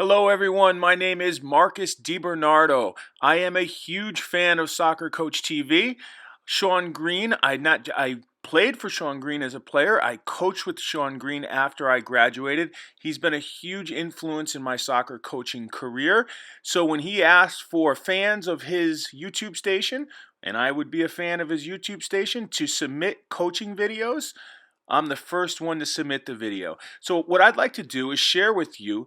Hello everyone, my name is Marcus DiBernardo. I am a huge fan of SoccerCoachTV. Sean Green, I played for Sean Green as a player. I coached with Sean Green after I graduated. He's been a huge influence in my soccer coaching career. So when he asked for fans of his YouTube station, and I would be a fan of his YouTube station, to submit coaching videos, I'm the first one to submit the video. So what I'd like to do is share with you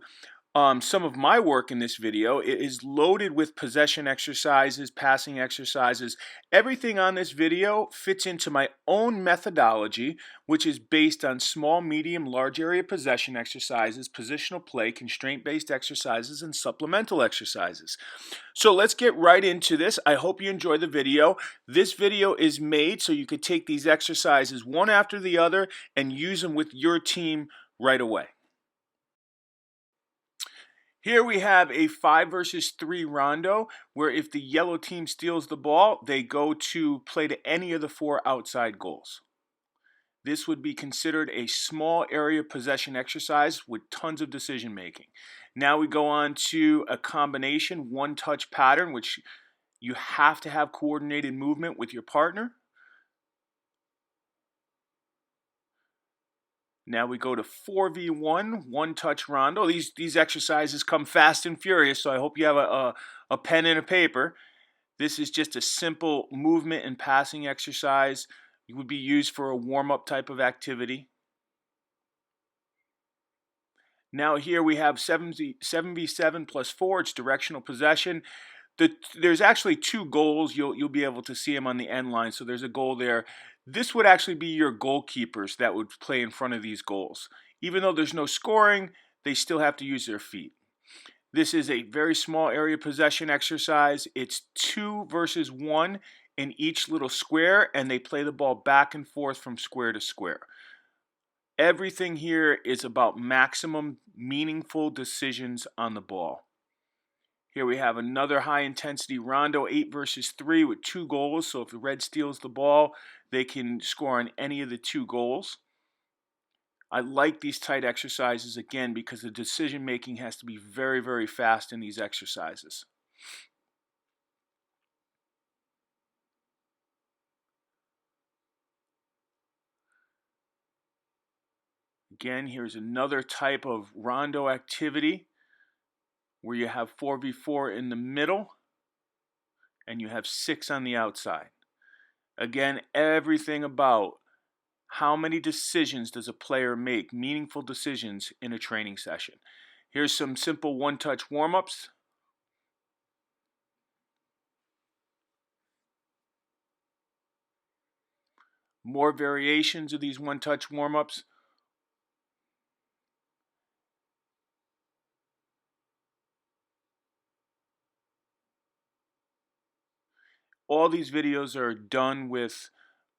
some of my work in this video. It is loaded with possession exercises, passing exercises. Everything on this video fits into my own methodology, which is based on small, medium, large area possession exercises, positional play, constraint-based exercises, and supplemental exercises. So let's get right into this. I hope you enjoy the video. This video is made so you could take these exercises one after the other and use them with your team right away. Here we have a 5 versus 3 rondo, where if the yellow team steals the ball, they go to play to any of the 4 outside goals. This would be considered a small area possession exercise with tons of decision making. Now we go on to a combination one-touch pattern, which you have to have coordinated movement with your partner. Now we go to 4v1, one-touch rondo. These exercises come fast and furious, so I hope you have a pen and a paper. This is just a simple movement and passing exercise. It would be used for a warm-up type of activity. Now here we have 7v7 plus 4. It's directional possession. There's actually 2 goals. You'll be able to see them on the end line, so there's a goal there. This would actually be your goalkeepers that would play in front of these goals. Even though there's no scoring, they still have to use their feet. This is a very small area possession exercise. It's 2 versus 1 in each little square, and they play the ball back and forth from square to square. Everything here is about maximum meaningful decisions on the ball. Here we have another high-intensity rondo, 8 versus 3 with 2 goals. So if the red steals the ball, they can score on any of the 2 goals. I like these tight exercises, again, because the decision-making has to be very, very fast in these exercises. Again, here's another type of rondo activity where you have 4v4 in the middle and you have 6 on the outside. Again, everything about how many decisions does a player make, meaningful decisions in a training session. Here's some simple one-touch warm-ups. More variations of these one-touch warm-ups. All these videos are done with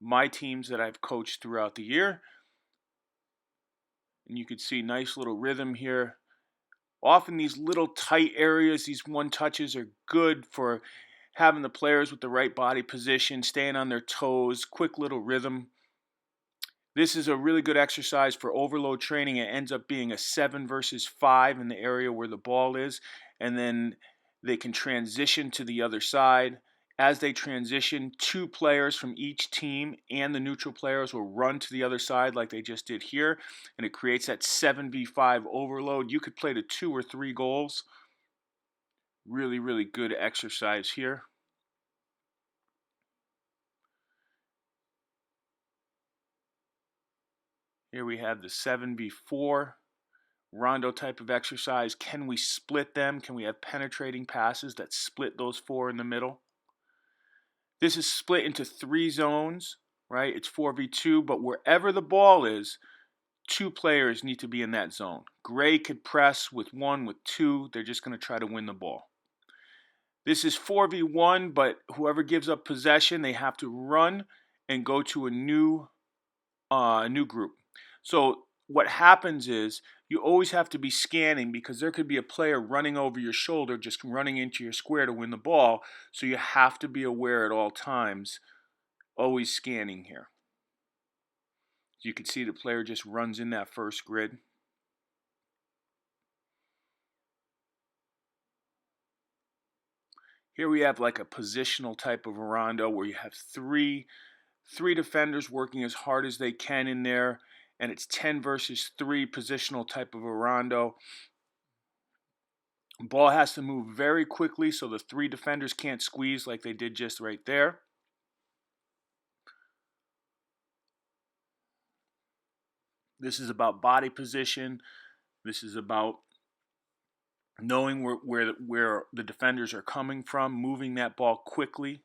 my teams that I've coached throughout the year. And you can see nice little rhythm here. Often these little tight areas, these one touches are good for having the players with the right body position, staying on their toes, quick little rhythm. This is a really good exercise for overload training. It ends up being a 7 versus 5 in the area where the ball is, and then they can transition to the other side. As they transition, 2 players from each team and the neutral players will run to the other side like they just did here, and it creates that 7v5 overload. You could play to 2 or 3 goals. Really, really good exercise here. Here we have the 7v4 rondo type of exercise. Can we split them? Can we have penetrating passes that split those 4 in the middle? This is split into 3 zones, right? It's 4v2, but wherever the ball is, 2 players need to be in that zone. Gray could press with 1, with 2. They're just going to try to win the ball. This is 4v1, but whoever gives up possession, they have to run and go to a new group. So what happens is you always have to be scanning, because there could be a player running over your shoulder, just running into your square to win the ball. So you have to be aware at all times, always scanning here. You can see the player just runs in that first grid. Here we have like a positional type of a rondo where you have three defenders working as hard as they can in there, and it's 10 versus 3 positional type of a rondo. Ball has to move very quickly so the 3 defenders can't squeeze like they did just right there. This is about body position. This is about knowing where the defenders are coming from, moving that ball quickly.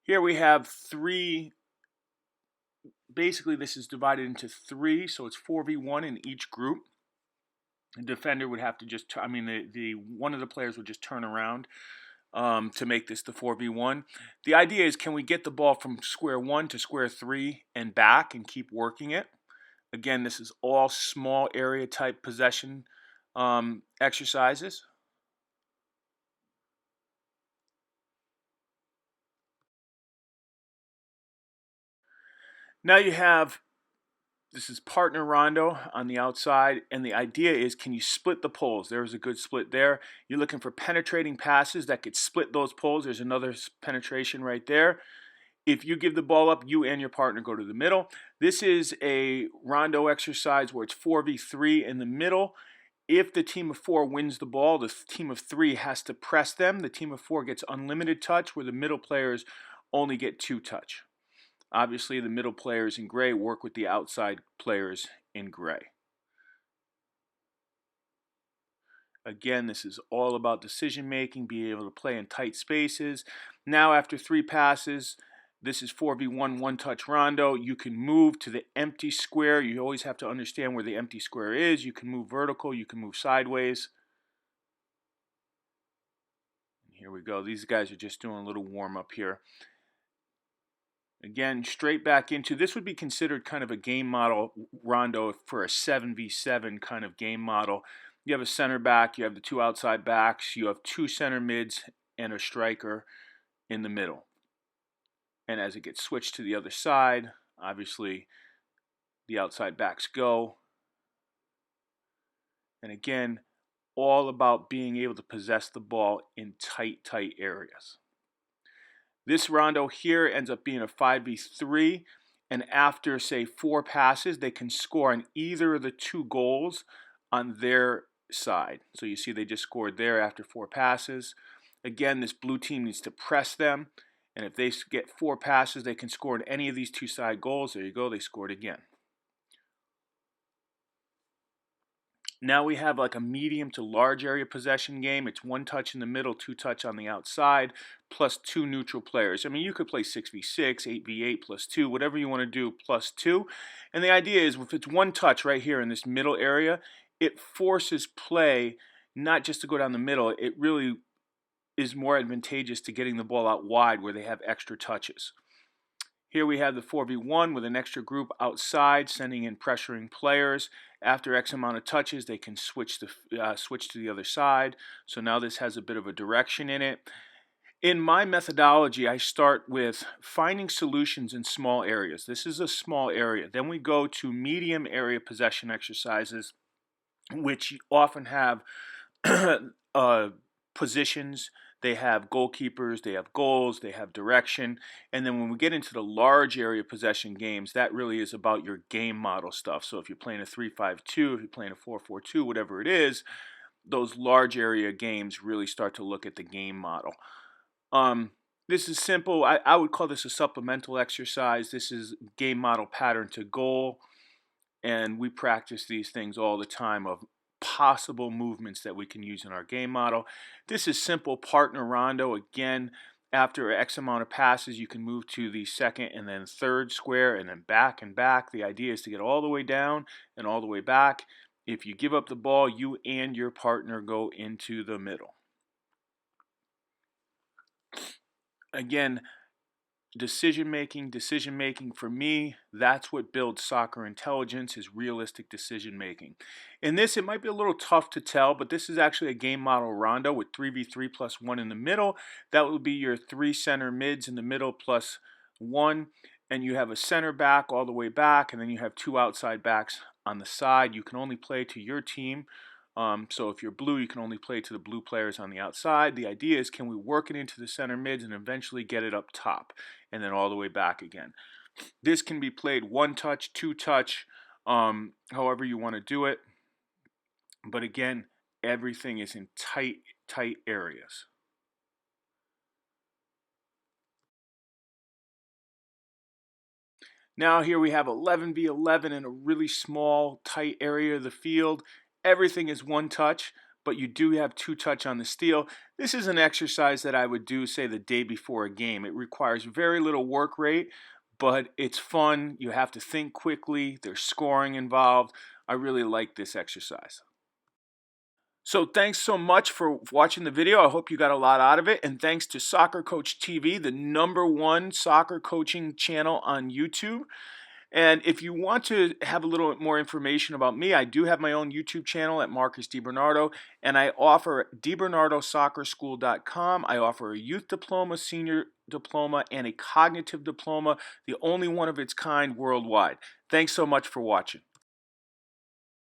Here we have 3. Basically, this is divided into 3, so it's 4v1 in each group. The defender would have to just, one of the players would just turn around to make this the 4v1. The idea is, can we get the ball from square 1 to square 3 and back and keep working it? Again, this is all small area type possession exercises. Now you have, this is partner rondo on the outside, and the idea is, can you split the poles? There's a good split there. You're looking for penetrating passes that could split those poles. There's another penetration right there. If you give the ball up, you and your partner go to the middle. This is a rondo exercise where it's 4v3 in the middle. If the team of 4 wins the ball, the team of 3 has to press them. The team of 4 gets unlimited touch, where the middle players only get 2 touch. Obviously, the middle players in gray work with the outside players in gray. Again, this is all about decision making, being able to play in tight spaces. Now, after 3 passes, this is 4v1 one-touch rondo. You can move to the empty square. You always have to understand where the empty square is. You can move vertical. You can move sideways. Here we go. These guys are just doing a little warm-up here. Again, straight back into, this would be considered kind of a game model rondo for a 7v7 kind of game model. You have a center back, you have the 2 outside backs, you have 2 center mids and a striker in the middle. And as it gets switched to the other side, obviously the outside backs go. And again, all about being able to possess the ball in tight areas. This rondo here ends up being a 5v3, and after, say, 4 passes, they can score on either of the 2 goals on their side. So you see they just scored there after 4 passes. Again, this blue team needs to press them, and if they get 4 passes, they can score on any of these 2 side goals. There you go, they scored again. Now we have like a medium to large area possession game. It's 1 touch in the middle, 2 touch on the outside, plus 2 neutral players. I mean, you could play 6v6, 8v8 plus 2, whatever you want to do, plus 2. And the idea is, if it's 1 touch right here in this middle area, it forces play not just to go down the middle. It really is more advantageous to getting the ball out wide where they have extra touches. Here we have the 4v1 with an extra group outside, sending in pressuring players. After X amount of touches, they can switch to the other side. So now this has a bit of a direction in it. In my methodology, I start with finding solutions in small areas. This is a small area. Then we go to medium area possession exercises, which often have positions. They have goalkeepers, they have goals, they have direction. And then when we get into the large area possession games, that really is about your game model stuff. So if you're playing a 3-5-2, if you're playing a 4-4-2, whatever it is, those large area games really start to look at the game model. This is simple. I would call this a supplemental exercise. This is game model pattern to goal. And we practice these things all the time of possible movements that we can use in our game model. This is simple partner rondo. Again, after X amount of passes, you can move to the second and then third square and then back and back. The idea is to get all the way down and all the way back. If you give up the ball, you and your partner go into the middle. Again, decision making for me, that's what builds soccer intelligence, is realistic decision making. In this, it might be a little tough to tell, but this is actually a game model rondo with 3v3 plus 1 in the middle. That will be your 3 center mids in the middle plus 1, and you have a center back all the way back, and then you have 2 outside backs on the side. You can only play to your team So if you're blue, you can only play to the blue players on the outside. The idea is, can we work it into the center mids and eventually get it up top and then all the way back again. This can be played one touch, two touch, however you want to do it. But again, everything is in tight areas. Now here we have 11v11 in a really small, tight area of the field. Everything is one touch, but you do have two touch on the steal. This is an exercise that I would do, say, the day before a game. It requires very little work rate, but it's fun. You have to think quickly. There's scoring involved. I really like this exercise. So thanks so much for watching the video. I hope you got a lot out of it. And thanks to SoccerCoachTV, the #1 soccer coaching channel on YouTube. And if you want to have a little more information about me, I do have my own YouTube channel at Marcus DiBernardo, and I offer DiBernardoSoccerSchool.com. I offer a youth diploma, senior diploma, and a cognitive diploma, the only one of its kind worldwide. Thanks so much for watching.